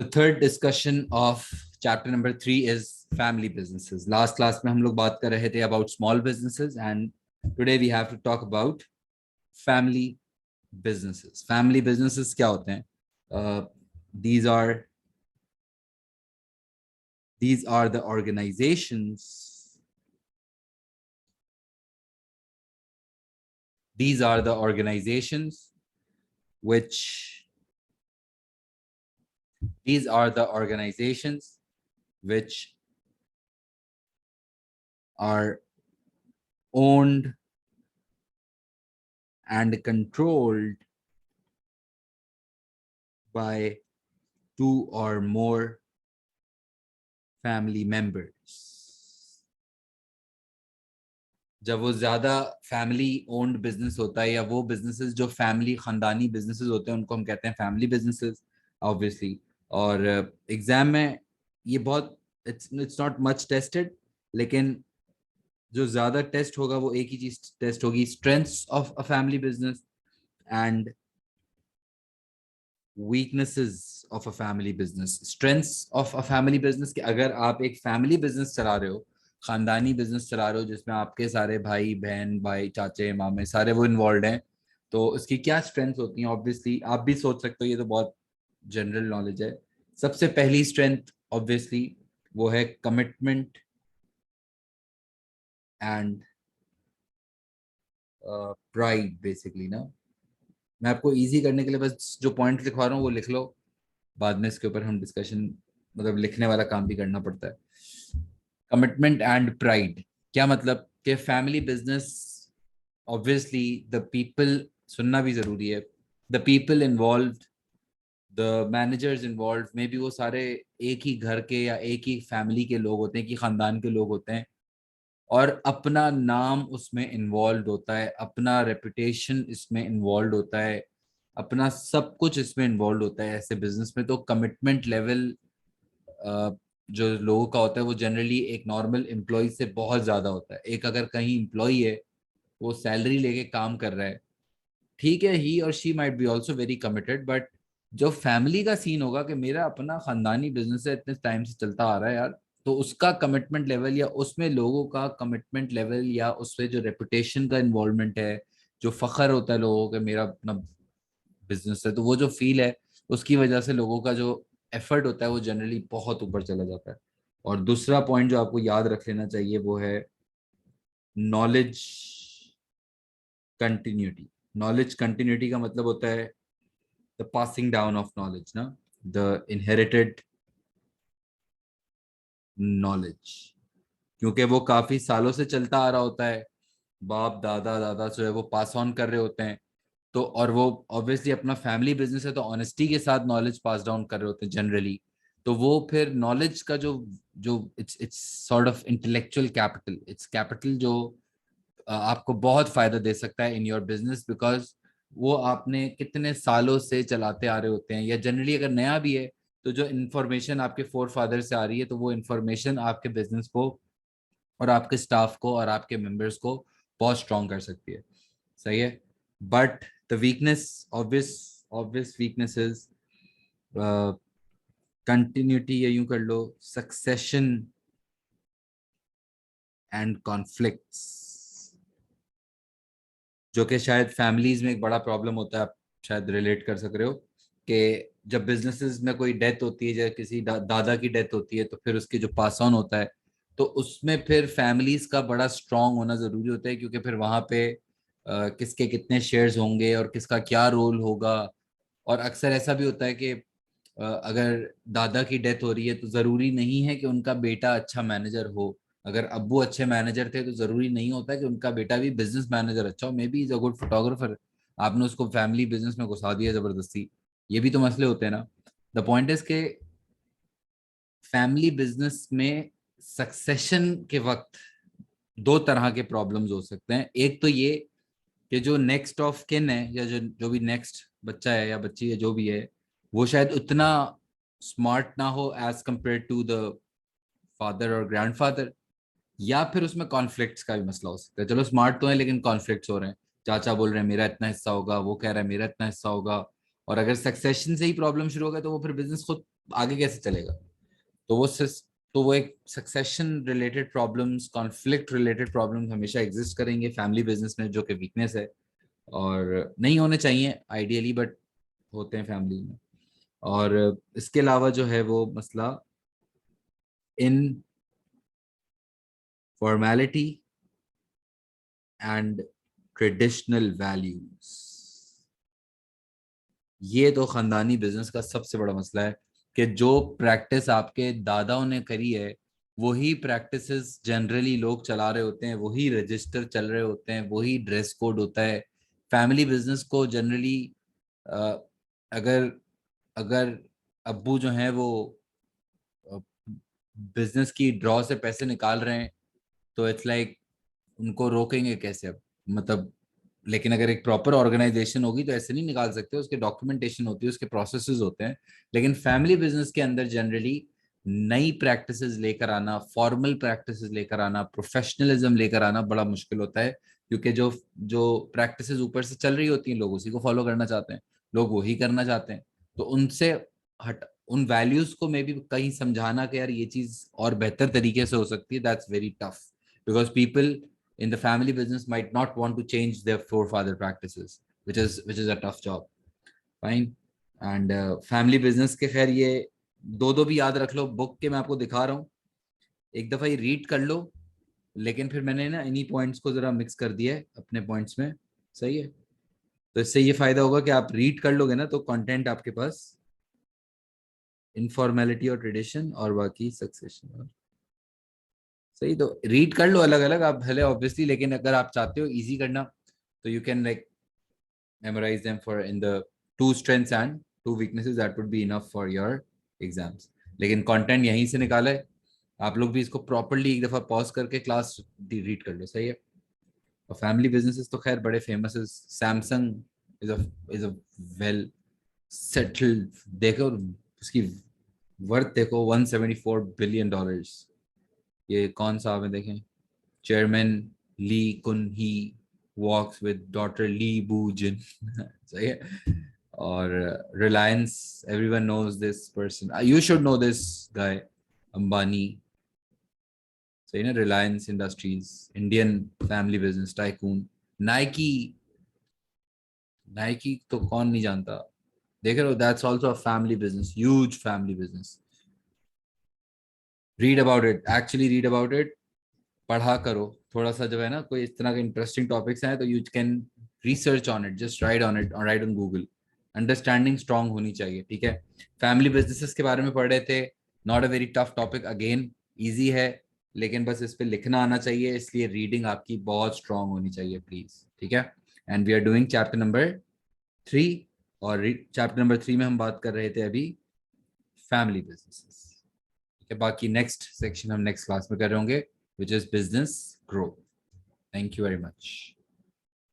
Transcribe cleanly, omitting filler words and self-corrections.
The third discussion of chapter number 3 is family businesses. Last class में हम लोग बात कर रहे थे about small businesses, and today we have to talk about family businesses. Family businesses क्या होते हैं? These are the organizations. These are the organizations which these are the organizations which are owned and controlled by two or more family members. जब वो ज्यादा family owned business होता है या वो बिजनेसेस जो फैमिली खानदानी बिजनेसेस होते हैं उनको हम कहते हैं फैमिली बिजनेसेस ऑब्वियसली। और एग्जाम में ये बहुत इट्स नॉट मच टेस्टेड, लेकिन जो ज्यादा टेस्ट होगा वो एक ही चीज टेस्ट होगी, strengths of a family business and weaknesses of a family business. Strengths of a family business कि अगर आप एक फैमिली बिजनेस चला रहे हो, खानदानी बिजनेस चला रहे हो जिसमें आपके सारे भाई बहन भाई चाचे मामे सारे वो इन्वॉल्व हैं, तो उसकी क्या स्ट्रेंथ्स होती हैं। ऑब्वियसली आप भी सोच सकते हो, ये तो बहुत जनरल नॉलेज है। सबसे पहली स्ट्रेंथ ऑब्वियसली वो है कमिटमेंट एंड प्राइड बेसिकली ना। मैं आपको इजी करने के लिए बस जो पॉइंट लिखवा रहा हूँ वो लिख लो, बाद में इसके ऊपर हम डिस्कशन मतलब लिखने वाला काम भी करना पड़ता है। कमिटमेंट एंड प्राइड क्या मतलब कि family business obviously the people, सुनना भी जरूरी है, the people involve, the managers involve may be वो सारे एक ही घर के या एक ही फैमिली के लोग होते हैं, एक ही खानदान के लोग होते हैं, और अपना नाम उसमें इन्वॉल्व होता है, अपना रेपुटेशन इसमें इन्वॉल्व होता है, अपना सब कुछ इसमें इन्वॉल्व होता है ऐसे बिजनेस में। तो कमिटमेंट लेवल जो लोगों का होता है वो जनरली एक नॉर्मल एम्प्लॉय से बहुत ज्यादा होता है। एक अगर कहीं एम्प्लॉय है, वो सैलरी लेके काम कर रहा है, ठीक है, ही और she might be also very committed, but जो फैमिली का सीन होगा कि मेरा अपना खानदानी बिजनेस है, इतने टाइम से चलता आ रहा है यार, तो उसका कमिटमेंट लेवल या उसमें लोगों का कमिटमेंट लेवल या उसमें जो रेपुटेशन का इन्वॉल्वमेंट है, जो फखर होता है लोगों का मेरा अपना बिजनेस है, तो वो जो फील है उसकी वजह से लोगों का जो एफर्ट होता है वो जनरली बहुत ऊपर चला जाता है। और दूसरा पॉइंट जो आपको याद रख लेना चाहिए वो है नॉलेज कंटिन्यूटी। नॉलेज कंटिन्यूटी का मतलब होता है the passing down of knowledge ना, द इनहेरिटेड नॉलेज, क्योंकि वो काफी सालों से चलता आ रहा होता है, बाप दादा दादा जो है वो पास ऑन कर रहे होते हैं। तो और वो ऑब्वियसली अपना फैमिली बिजनेस है तो ऑनेस्टी के साथ नॉलेज पास डाउन कर रहे होते हैं जनरली। तो वो फिर नॉलेज का जो जो it's sort of intellectual capital, it's capital जो आपको बहुत फायदा दे सकता है इन योर बिजनेस, बिकॉज वो आपने कितने सालों से चलाते आ रहे होते हैं, या जनरली अगर नया भी है तो जो इन्फॉर्मेशन आपके फोर फादर से आ रही है तो वो इन्फॉर्मेशन आपके बिजनेस को और आपके स्टाफ को और आपके मेंबर्स को बहुत स्ट्रॉन्ग कर सकती है। सही है। But the weakness, obvious weaknesses, continuity, या यूं कर लो सक्सेशन एंड कॉन्फ्लिक्ट्स, जो कि शायद फैमिलीज में एक बड़ा प्रॉब्लम होता है। आप शायद रिलेट कर सक रहे हो कि जब बिजनेसेस में कोई डेथ होती है, जैसे किसी दादा की डेथ होती है, तो फिर उसके जो पास ऑन होता है, तो उसमें फिर फैमिलीज का बड़ा स्ट्रांग होना जरूरी होता है, क्योंकि फिर वहां पे किसके कितने शेयर्स होंगे और किसका क्या रोल होगा। और अक्सर ऐसा भी होता है कि अगर दादा की डेथ हो रही है तो जरूरी नहीं है कि उनका बेटा अच्छा मैनेजर हो। अगर अब्बू अच्छे मैनेजर थे तो जरूरी नहीं होता कि उनका बेटा भी बिजनेस मैनेजर अच्छा हो, may be is a good photographer, आपने उसको फैमिली बिजनेस में घुसा दिया जबरदस्ती। ये भी तो मसले होते हैं ना। द पॉइंट इज के फैमिली बिजनेस में सक्सेशन के वक्त दो तरह के प्रॉब्लम्स हो सकते हैं। एक तो ये कि जो नेक्स्ट ऑफ किन है, या जो जो भी नेक्स्ट बच्चा है या बच्ची है जो भी है, वो शायद उतना स्मार्ट ना हो as compare to the father और ग्रैंडफादर, या फिर उसमें कॉन्फ्लिक्ट्स का भी मसला हो सकता है। चलो स्मार्ट तो है लेकिन कॉन्फ्लिक्ट्स हो रहे हैं, चाचा बोल रहे हैं मेरा इतना हिस्सा होगा, वो कह रहा है मेरा इतना हिस्सा होगा, और अगर सक्सेशन से ही प्रॉब्लम शुरू हो गया तो वो फिर बिजनेस खुद आगे कैसे चलेगा। तो वो एक succession related problems, conflict related problems हमेशा एग्जिस्ट करेंगे फैमिली बिजनेस में, जो कि वीकनेस है और नहीं होने चाहिए आइडियली, बट होते हैं फैमिली में। और इसके अलावा जो है वो मसला इन फॉर्मेलिटी एंड ट्रेडिशनल वैल्यूज, ये तो खानदानी बिजनेस का सबसे बड़ा मसला है कि जो प्रैक्टिस आपके दादाओं ने करी है वही प्रैक्टिसेस जनरली लोग चला रहे होते हैं, वही रजिस्टर चल रहे होते हैं, वही ड्रेस कोड होता है। फैमिली बिजनेस को जनरली अगर अगर अब्बू जो हैं वो बिजनेस की ड्रॉ से पैसे निकाल रहे हैं तो इट्स लाइक उनको रोकेंगे कैसे अब, मतलब। लेकिन अगर एक प्रॉपर ऑर्गेनाइजेशन होगी तो ऐसे नहीं निकाल सकते, उसके डॉक्यूमेंटेशन होती है, उसके प्रोसेसेस होते हैं। लेकिन फैमिली बिजनेस के अंदर जनरली नई प्रैक्टिसेस लेकर आना, फॉर्मल प्रैक्टिसेस लेकर आना, प्रोफेशनलिज्म लेकर आना बड़ा मुश्किल होता है, क्योंकि जो जो प्रैक्टिसेस ऊपर से चल रही होती हैं लोग उसी को फॉलो करना चाहते हैं, लोग वही करना चाहते हैं। तो उनसे हट उन वैल्यूज को मे भी कहीं समझाना कि यार ये चीज और बेहतर तरीके से हो सकती है, that's very tough, because people in the family business might not want to change their forefather practices, which is a tough job. Fine. And family business के खैर ये दो दो भी याद रख लो, बुक के मैं आपको दिखा रहा हूँ, एक दफा ये रीड कर लो। लेकिन फिर मैंने ना इन्हीं पॉइंट्स को जरा मिक्स कर दिया है अपने पॉइंट्स में, सही है। तो इससे ये फायदा होगा कि आप रीड कर लोगे ना तो कंटेंट आपके पास इनफॉर्मेलिटी और ट्रेडिशन और बाकी सक्सेशन, सही। तो रीड कर लो अलग अलग आप भले ऑब्वियसली, लेकिन अगर आप चाहते हो इजी करना तो you can like memorize them for in the two strengths and two weaknesses, that would be enough for your exams. लेकिन कंटेंट यहीं से निकाला है, आप लोग भी इसको प्रॉपरली एक दफा पॉज करके क्लास रीड कर लो, सही है। और फैमिली बिजनेसेस तो खैर बड़े फेमस है, Samsung is a well settled, देखो उसकी वर्थ देखो 174 बिलियन डॉलर्स। ये कौन सा आप देखें, चेयरमैन ली कुन ही वॉक्स विद डॉटर ली बू जिन सही है। और Reliance, everyone knows this person, you should know this guy, Ambani, सही ना। Reliance Industries, Indian family business tycoon. Nike, Nike तो कौन नहीं जानता, देख रहे हो, that's also a family business, huge family business. Read about it, actually read about it, पढ़ा करो थोड़ा सा, जो है ना कोई इस तरह के इंटरेस्टिंग टॉपिक्स हैं तो you can research on it, just write on it और write on Google. Understanding strong होनी चाहिए, ठीक है। फैमिली बिजनेसेस के बारे में पढ़ रहे थे, not a very tough topic again, easy है, लेकिन बस इस पे लिखना आना चाहिए, इसलिए रीडिंग आपकी बहुत स्ट्रांग होनी चाहिए प्लीज, ठीक है। And we are doing chapter number 3, और चैप्टर नंबर 3 में हम बात कर रहे थे अभी फैमिली बिजनेसेस, ठीक है। बाकी नेक्स्ट सेक्शन हम नेक्स्ट क्लास में कर रहे होंगे, which is business growth. Thank you very much.